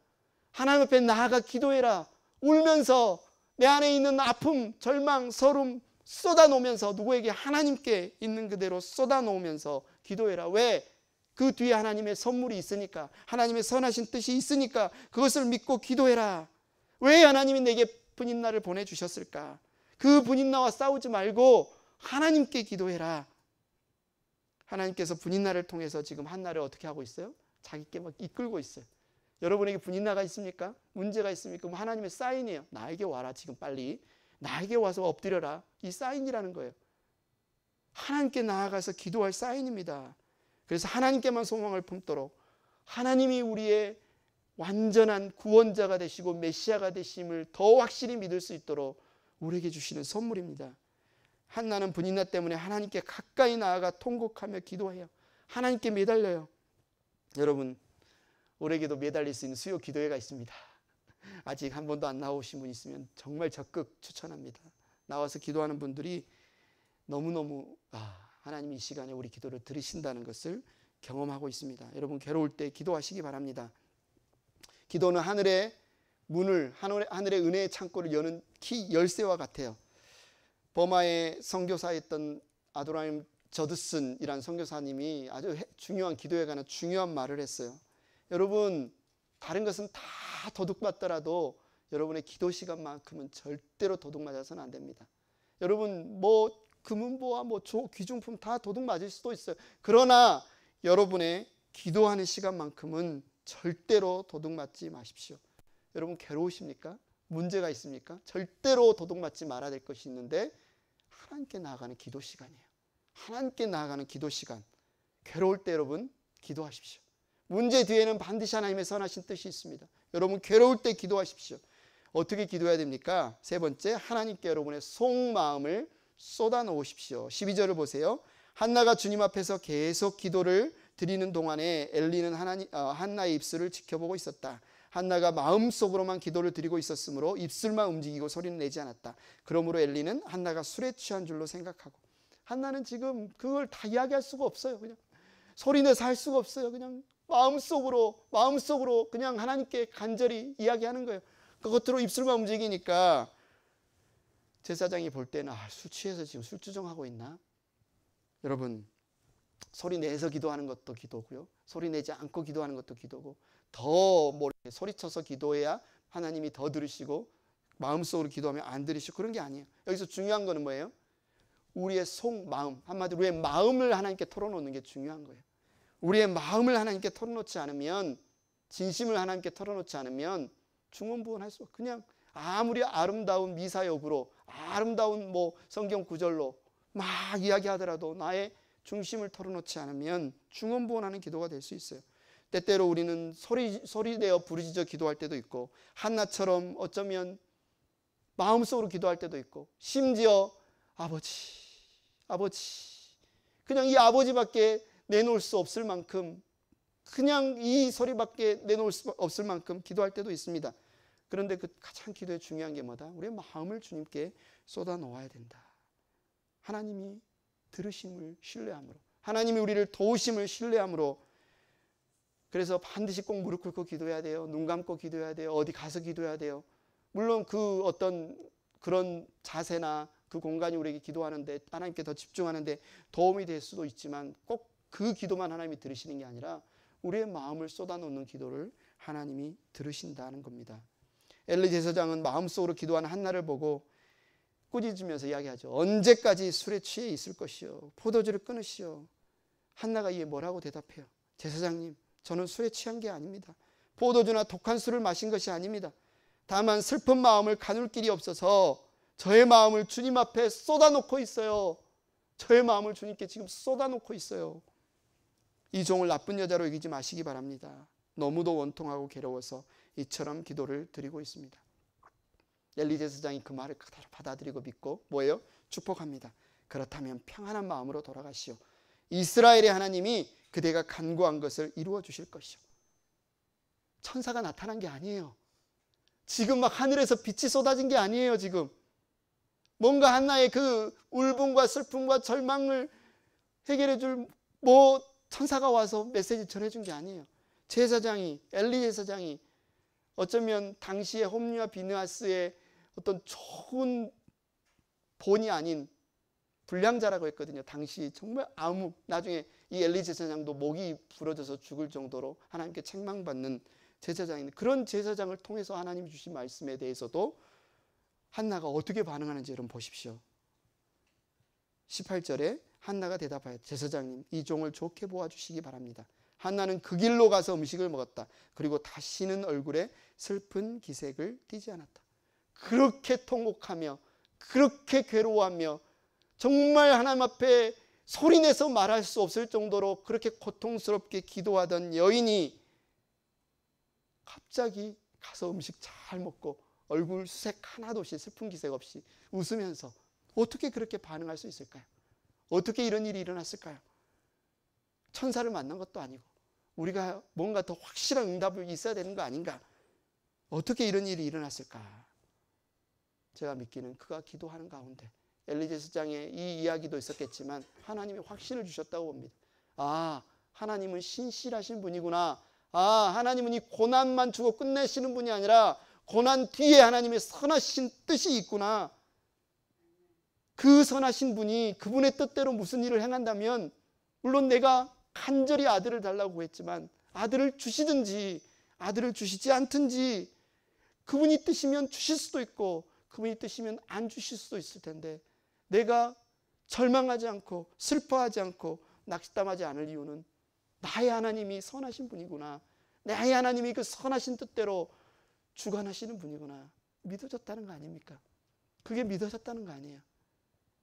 하나님 앞에 나아가 기도해라. 울면서 내 안에 있는 아픔, 절망, 서름 쏟아놓으면서 누구에게 하나님께 있는 그대로 쏟아놓으면서 기도해라. 왜? 그 뒤에 하나님의 선물이 있으니까, 하나님의 선하신 뜻이 있으니까 그것을 믿고 기도해라. 왜 하나님이 내게 분인나를 보내주셨을까? 그 분인나와 싸우지 말고 하나님께 기도해라. 하나님께서 분인나를 통해서 지금 한나를 어떻게 하고 있어요? 자기께 막 이끌고 있어요. 여러분에게 분인나가 있습니까? 문제가 있습니까? 그럼 하나님의 사인이에요. 나에게 와라, 지금 빨리. 나에게 와서 엎드려라. 이 사인이라는 거예요. 하나님께 나아가서 기도할 사인입니다. 그래서 하나님께만 소망을 품도록, 하나님이 우리의 완전한 구원자가 되시고 메시아가 되심을 더 확실히 믿을 수 있도록 우리에게 주시는 선물입니다. 한나는 분인나 때문에 하나님께 가까이 나아가 통곡하며 기도해요. 하나님께 매달려요. 여러분, 우리에게도 매달릴 수 있는 수요 기도회가 있습니다. 아직 한 번도 안 나오신 분 있으면 정말 적극 추천합니다. 나와서 기도하는 분들이 너무너무 하나님이 이 시간에 우리 기도를 들으신다는 것을 경험하고 있습니다. 여러분, 괴로울 때 기도하시기 바랍니다. 기도는 하늘의 문을, 하늘의 은혜의 창고를 여는 키 열쇠와 같아요. 버마의 선교사였던 아도라임 저드슨이란 선교사님이 아주 중요한 기도에 관한 중요한 말을 했어요. 여러분, 다른 것은 다 도둑맞더라도 여러분의 기도 시간만큼은 절대로 도둑맞아서는 안 됩니다. 여러분, 금은보화, 귀중품 다 도둑맞을 수도 있어요. 그러나 여러분의 기도하는 시간만큼은 절대로 도둑맞지 마십시오. 여러분, 괴로우십니까? 문제가 있습니까? 절대로 도둑맞지 말아야 될 것이 있는데, 하나님께 나아가는 기도 시간이에요. 하나님께 나아가는 기도 시간. 괴로울 때 여러분 기도하십시오. 문제 뒤에는 반드시 하나님의 선하신 뜻이 있습니다. 여러분, 괴로울 때 기도하십시오. 어떻게 기도해야 됩니까? 세 번째, 하나님께 여러분의 속마음을 쏟아 놓으십시오. 12절을 보세요. 한나가 주님 앞에서 계속 기도를 드리는 동안에 엘리는 한나의 입술을 지켜보고 있었다. 한나가 마음속으로만 기도를 드리고 있었으므로 입술만 움직이고 소리는 내지 않았다. 그러므로 엘리는 한나가 술에 취한 줄로 생각하고, 한나는 지금 그걸 다 이야기할 수가 없어요. 그냥 소리내서 할 수가 없어요. 그냥 마음속으로 그냥 하나님께 간절히 이야기하는 거예요. 그 겉으로 입술만 움직이니까 제사장이 볼 때는 술 취해서 지금 술주정하고 있나? 여러분, 소리 내서 기도하는 것도 기도고요, 소리 내지 않고 기도하는 것도 기도고, 더 소리쳐서 기도해야 하나님이 더 들으시고 마음속으로 기도하면 안 들으시고 그런 게 아니에요. 여기서 중요한 거는 뭐예요? 우리의 속마음, 한마디로 우리의 마음을 하나님께 털어놓는 게 중요한 거예요. 우리의 마음을 하나님께 털어놓지 않으면, 진심을 하나님께 털어놓지 않으면 중언부언할 수 없어요. 그냥 아무리 아름다운 미사역으로, 아름다운 성경 구절로 막 이야기하더라도 나의 중심을 털어놓지 않으면 중언부언하는 기도가 될 수 있어요. 때때로 우리는 소리내어 부르짖어 기도할 때도 있고, 한나처럼 어쩌면 마음속으로 기도할 때도 있고, 심지어 아버지, 그냥 이 아버지밖에 내놓을 수 없을 만큼, 그냥 이 소리밖에 내놓을 수 없을 만큼 기도할 때도 있습니다. 그런데 그 가장 기도의 중요한 게 뭐다? 우리의 마음을 주님께 쏟아 놓아야 된다. 하나님이 들으심을 신뢰함으로, 하나님이 우리를 도우심을 신뢰함으로. 그래서 반드시 꼭 무릎 꿇고 기도해야 돼요. 눈 감고 기도해야 돼요. 어디 가서 기도해야 돼요. 물론 그 어떤 그런 자세나 그 공간이 우리에게 기도하는데, 하나님께 더 집중하는데 도움이 될 수도 있지만, 꼭 그 기도만 하나님이 들으시는 게 아니라 우리의 마음을 쏟아놓는 기도를 하나님이 들으신다는 겁니다. 엘리 제사장은 마음속으로 기도하는 한나를 보고 꾸짖으면서 이야기하죠. 언제까지 술에 취해 있을 것이요, 포도주를 끊으시오. 한나가 이에 뭐라고 대답해요? 제사장님, 저는 술에 취한 게 아닙니다. 포도주나 독한 술을 마신 것이 아닙니다. 다만 슬픈 마음을 가눌 길이 없어서 저의 마음을 주님 앞에 쏟아놓고 있어요. 저의 마음을 주님께 지금 쏟아놓고 있어요. 이 종을 나쁜 여자로 여기지 마시기 바랍니다. 너무도 원통하고 괴로워서 이처럼 기도를 드리고 있습니다. 엘리 제사장이 그 말을 받아들이고 믿고 뭐예요? 축복합니다. 그렇다면 평안한 마음으로 돌아가시오. 이스라엘의 하나님이 그대가 간구한 것을 이루어 주실 것이오. 천사가 나타난 게 아니에요. 지금 막 하늘에서 빛이 쏟아진 게 아니에요. 지금 뭔가 한나의 그 울분과 슬픔과 절망을 해결해 줄 천사가 와서 메시지 전해준 게 아니에요. 엘리 제사장이 어쩌면 당시에 홈리와 비느하스의 어떤 좋은 본이 아닌 불량자라고 했거든요. 당시 정말 나중에 이 엘리 제사장도 목이 부러져서 죽을 정도로 하나님께 책망받는 제사장인데, 그런 제사장을 통해서 하나님이 주신 말씀에 대해서도 한나가 어떻게 반응하는지 여러분 보십시오. 18절에 한나가 대답하여 제사장님, 이 종을 좋게 보아주시기 바랍니다. 한나는 그 길로 가서 음식을 먹었다. 그리고 다시는 얼굴에 슬픈 기색을 띠지 않았다. 그렇게 통곡하며 그렇게 괴로워하며 정말 하나님 앞에 소리내서 말할 수 없을 정도로 그렇게 고통스럽게 기도하던 여인이 갑자기 가서 음식 잘 먹고 얼굴 수색 하나도 없이, 슬픈 기색 없이 웃으면서 어떻게 그렇게 반응할 수 있을까요? 어떻게 이런 일이 일어났을까요? 천사를 만난 것도 아니고 우리가 뭔가 더 확실한 응답이 있어야 되는 거 아닌가? 어떻게 이런 일이 일어났을까? 제가 믿기는 그가 기도하는 가운데 엘리 제사장의 이 이야기도 있었겠지만 하나님이 확신을 주셨다고 봅니다. 아, 하나님은 신실하신 분이구나. 아, 하나님은 이 고난만 주고 끝내시는 분이 아니라 고난 뒤에 하나님의 선하신 뜻이 있구나. 그 선하신 분이 그분의 뜻대로 무슨 일을 행한다면, 물론 내가 간절히 아들을 달라고 했지만 아들을 주시든지 아들을 주시지 않든지, 그분이 뜻이면 주실 수도 있고 그분이 뜻이면 안 주실 수도 있을 텐데, 내가 절망하지 않고 슬퍼하지 않고 낙심하지 않을 이유는 나의 하나님이 선하신 분이구나, 나의 하나님이 그 선하신 뜻대로 주관하시는 분이구나 믿어졌다는 거 아닙니까? 그게 믿어졌다는 거 아니에요.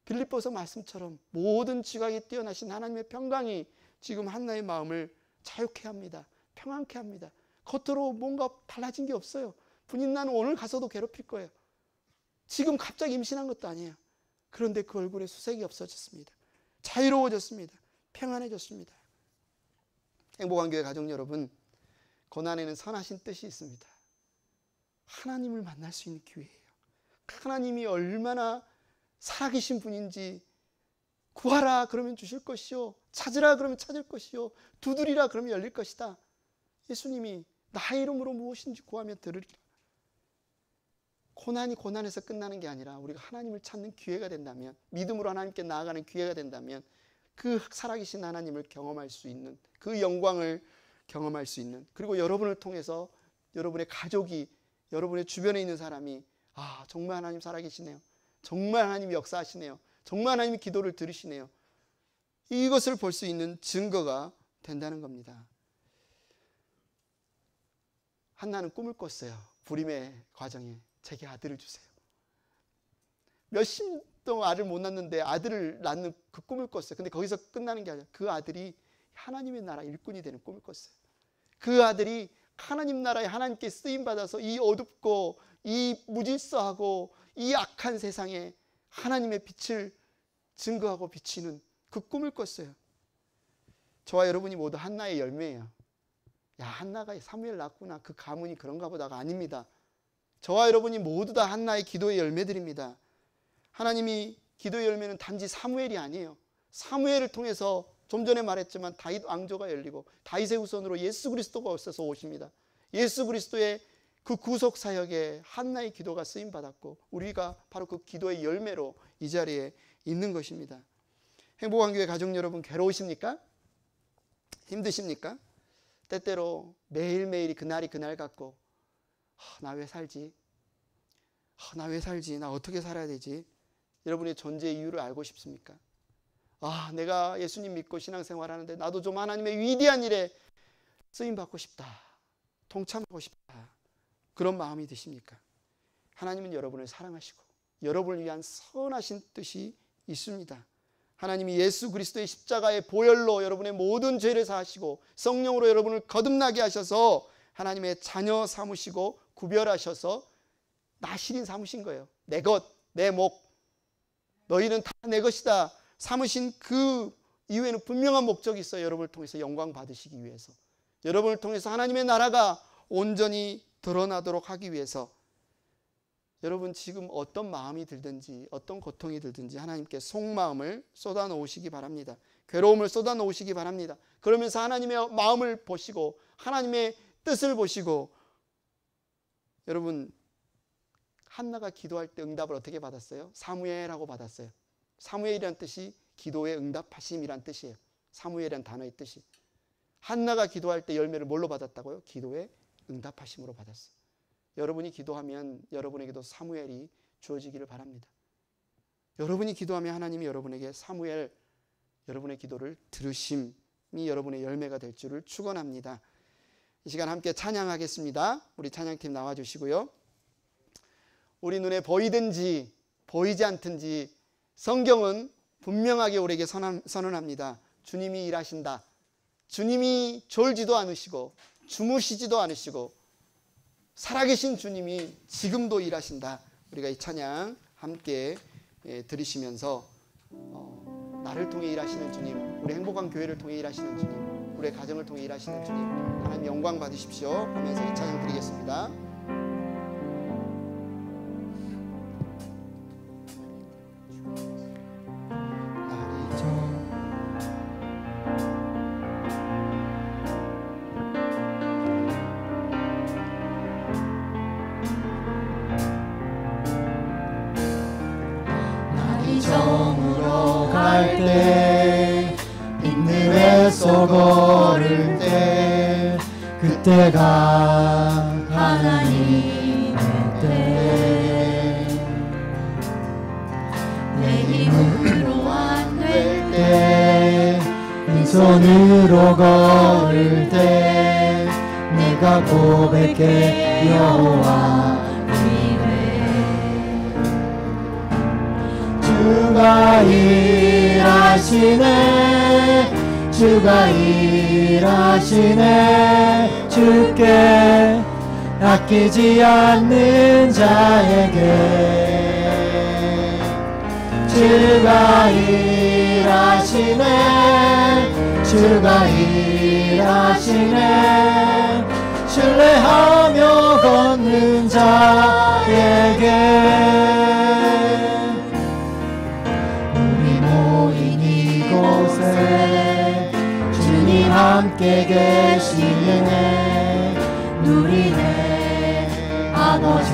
빌립보서 말씀처럼 모든 지각이 뛰어나신 하나님의 평강이 지금 한나의 마음을 자유케 합니다. 평안케 합니다. 겉으로 뭔가 달라진 게 없어요. 부인 나는 오늘 가서도 괴롭힐 거예요. 지금 갑자기 임신한 것도 아니에요. 그런데 그 얼굴에 수색이 없어졌습니다. 자유로워졌습니다. 평안해졌습니다. 행복한 교회 가족 여러분, 고난에는 선하신 뜻이 있습니다. 하나님을 만날 수 있는 기회예요. 하나님이 얼마나 살아계신 분인지, 구하라 그러면 주실 것이요, 찾으라 그러면 찾을 것이요, 두드리라 그러면 열릴 것이다. 예수님이 나의 이름으로 무엇인지 구하면 들으리라. 고난이 고난에서 끝나는 게 아니라 우리가 하나님을 찾는 기회가 된다면, 믿음으로 하나님께 나아가는 기회가 된다면 그 살아계신 하나님을 경험할 수 있는, 그 영광을 경험할 수 있는, 그리고 여러분을 통해서 여러분의 가족이, 여러분의 주변에 있는 사람이 아, 정말 하나님 살아계시네요, 정말 하나님이 역사하시네요, 정말 하나님이 기도를 들으시네요, 이것을 볼 수 있는 증거가 된다는 겁니다. 한나는 꿈을 꿨어요. 불임의 과정에 제게 아들을 주세요. 몇십 동안 아들을 못 낳는데 아들을 낳는 그 꿈을 꿨어요. 근데 거기서 끝나는 게 아니라 그 아들이 하나님의 나라 일꾼이 되는 꿈을 꿨어요. 그 아들이 하나님 나라에 하나님께 쓰임받아서 이 어둡고 이 무질서하고 이 악한 세상에 하나님의 빛을 증거하고 비치는 그 꿈을 꿨어요. 저와 여러분이 모두 한나의 열매예요. 야, 한나가 사무엘 낳았구나, 그 가문이 그런가 보다가 아닙니다. 저와 여러분이 모두 다 한나의 기도의 열매들입니다. 하나님이 기도의 열매는 단지 사무엘이 아니에요. 사무엘을 통해서 좀 전에 말했지만 다윗 왕조가 열리고 다윗의 후손으로 예수 그리스도가 오셔서 오십니다. 예수 그리스도의 그 구속 사역에 한나의 기도가 쓰임 받았고 우리가 바로 그 기도의 열매로 이 자리에 있는 것입니다. 행복한 교회 가족 여러분, 괴로우십니까? 힘드십니까? 때때로 매일매일이 그날이 그날 같고 나 왜 살지? 나 왜 살지? 나 어떻게 살아야 되지? 여러분의 존재의 이유를 알고 싶습니까? 아, 내가 예수님 믿고 신앙생활하는데 나도 좀 하나님의 위대한 일에 쓰임받고 싶다, 동참하고 싶다, 그런 마음이 드십니까? 하나님은 여러분을 사랑하시고 여러분을 위한 선하신 뜻이 있습니다. 하나님이 예수 그리스도의 십자가의 보혈로 여러분의 모든 죄를 사하시고 성령으로 여러분을 거듭나게 하셔서 하나님의 자녀 삼으시고 구별하셔서 나시린 삼으신 거예요. 내 것, 내 목, 너희는 다 내 것이다 삼으신 그 이후에는 분명한 목적이 있어요. 여러분을 통해서 영광 받으시기 위해서, 여러분을 통해서 하나님의 나라가 온전히 드러나도록 하기 위해서. 여러분 지금 어떤 마음이 들든지 어떤 고통이 들든지 하나님께 속마음을 쏟아놓으시기 바랍니다. 괴로움을 쏟아놓으시기 바랍니다. 그러면서 하나님의 마음을 보시고 하나님의 뜻을 보시고, 여러분 한나가 기도할 때 응답을 어떻게 받았어요? 사무엘하고 받았어요. 사무엘이란 뜻이 기도에 응답하심이란 뜻이에요. 사무엘이란 단어의 뜻이. 한나가 기도할 때 열매를 뭘로 받았다고요? 기도에 응답하심으로 받았어요. 여러분이 기도하면 여러분에게도 사무엘이 주어지기를 바랍니다. 여러분이 기도하면 하나님이 여러분에게 사무엘, 여러분의 기도를 들으심이 여러분의 열매가 될 줄을 축원합니다. 이 시간 함께 찬양하겠습니다. 우리 찬양팀 나와주시고요. 우리 눈에 보이든지 보이지 않든지 성경은 분명하게 우리에게 선언합니다. 주님이 일하신다. 주님이 졸지도 않으시고 주무시지도 않으시고 살아계신 주님이 지금도 일하신다. 우리가 이 찬양 함께 들으시면서 나를 통해 일하시는 주님, 우리 행복한 교회를 통해 일하시는 주님, 우리의 가정을 통해 일하시는 주님, 하나님 영광 받으십시오 하면서 이 찬양 드리겠습니다. 정으로 갈 때 빈들에서 걸을 때 그때가 하나님의 때 내 힘으로 안 될 때 빈손으로 걸을 때 내가 고백해 여호와 주가 일하시네 주가 일하시네 주께 아끼지 않는 자에게 주가 일하시네 주가 일하시네 신뢰하며 걷는 자에게 주님 함께 계시네 누리네 아버지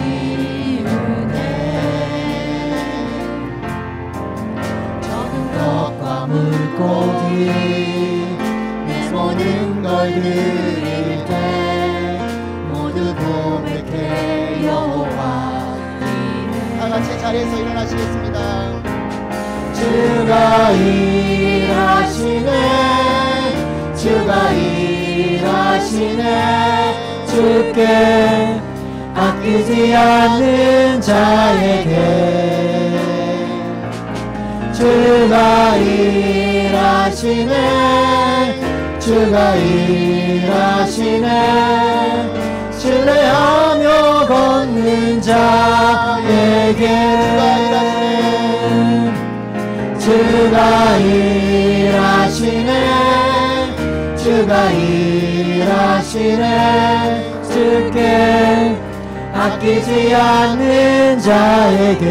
은혜 적은 것과 물고기 내 모든 걸 드릴 때 모두 고백해 여호와 이름 다같이 자리에서 일어나시겠습니다. 주가 일하시네 주가 일하시네 주께 아끼지 않는 자에게 주가 일하시네 주가 일하시네 신뢰하며 걷는 자에게 주가 일하시네 주가 일하시네 주께 아끼지 않는 자에게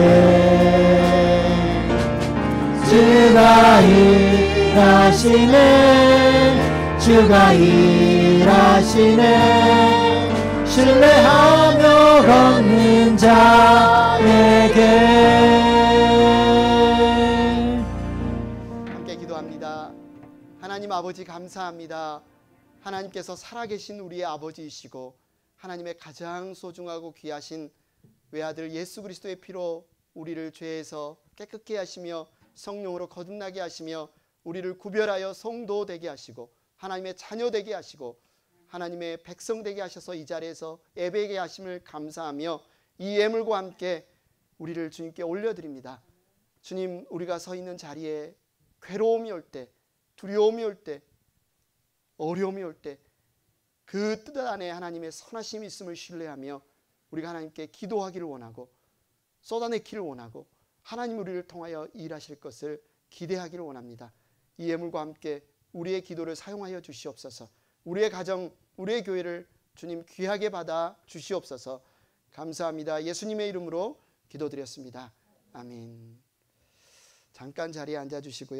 주가 일하시네 주가 일하시네 신뢰하며 걷는 자에게 하나님 아버지 감사합니다. 하나님께서 살아계신 우리의 아버지이시고 하나님의 가장 소중하고 귀하신 외아들 예수 그리스도의 피로 우리를 죄에서 깨끗게 하시며 성령으로 거듭나게 하시며 우리를 구별하여 성도 되게 하시고 하나님의 자녀 되게 하시고 하나님의 백성 되게 하셔서 이 자리에서 예배하게 하심을 감사하며 이 예물과 함께 우리를 주님께 올려드립니다. 주님, 우리가 서 있는 자리에 괴로움이 올 때, 두려움이 올 때, 어려움이 올 때 그 뜻 안에 하나님의 선하심이 있음을 신뢰하며 우리가 하나님께 기도하기를 원하고 쏟아내기를 원하고 하나님 우리를 통하여 일하실 것을 기대하기를 원합니다. 이 예물과 함께 우리의 기도를 사용하여 주시옵소서. 우리의 가정, 우리의 교회를 주님 귀하게 받아 주시옵소서. 감사합니다. 예수님의 이름으로 기도드렸습니다. 아멘. 잠깐 자리에 앉아주시고요.